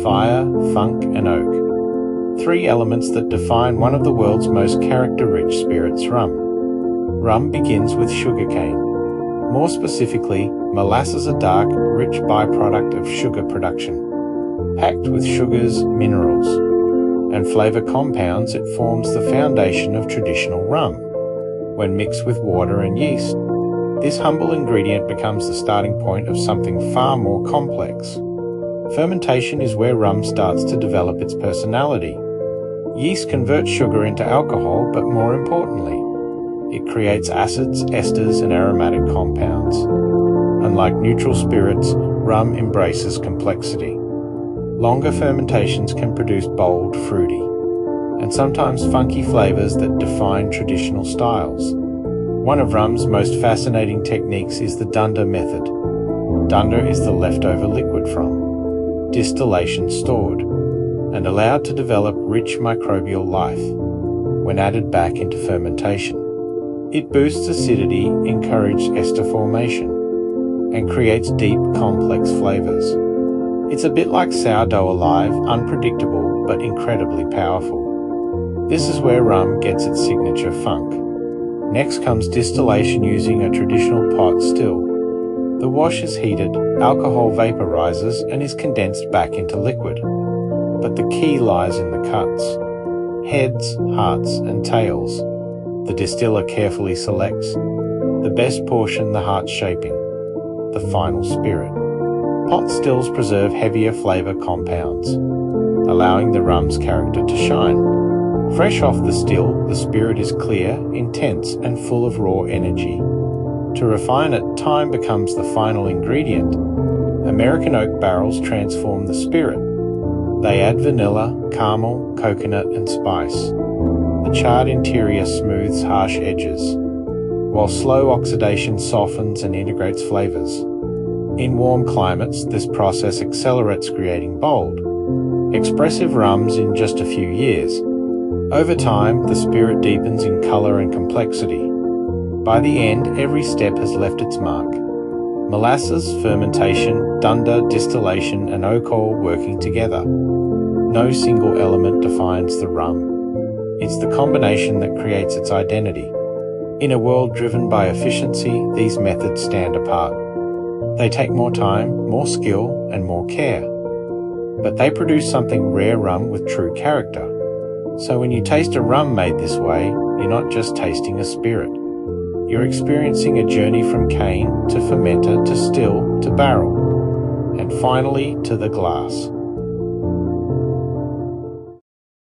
fire, funk, and oak. Three elements that define one of the world's most character-rich spirits, rum. Rum begins with sugarcane. More specifically, molasses, a dark, rich byproduct of sugar production. Packed with sugars, minerals, and flavor compounds, it forms the foundation of traditional rum. When mixed with water and yeast, this humble ingredient becomes the starting point of something far more complex. Fermentation is where rum starts to develop its personality. Yeast converts sugar into alcohol, but more importantly, it creates acids, esters, and aromatic compounds. Unlike neutral spirits, rum embraces complexity. Longer fermentations can produce bold, fruity, and sometimes funky flavors that define traditional styles. One of rum's most fascinating techniques is the dunder method. Dunder is the leftover liquid from distillation stored and allowed to develop rich microbial life when added back into fermentation. It boosts acidity, encourages ester formation, and creates deep, complex flavors. It's a bit like sourdough alive, unpredictable but incredibly powerful. This is where rum gets its signature funk. Next comes distillation using a traditional pot still. The wash is heated, alcohol vaporizes and is condensed back into liquid. But the key lies in the cuts. Heads, hearts, and tails. The distiller carefully selects the best portion, the heart shaping the final spirit. Pot stills preserve heavier flavor compounds, allowing the rum's character to shine. Fresh off the still, the spirit is clear, intense, and full of raw energy. To refine it, time becomes the final ingredient. American oak barrels transform the spirit. They add vanilla, caramel, coconut, and spice. The charred interior smooths harsh edges, while slow oxidation softens and integrates flavors. In warm climates, this process accelerates, creating bold, expressive rums in just a few years. Over time, the spirit deepens in color and complexity. By the end, every step has left its mark. Molasses, fermentation, dunder, distillation, and oak all working together. No single element defines the rum. It's the combination that creates its identity. In a world driven by efficiency, these methods stand apart. They take more time, more skill, and more care. But they produce something rare, rum with true character. So when you taste a rum made this way, you're not just tasting a spirit. You're experiencing a journey from cane to fermenter to still to barrel, and finally to the glass.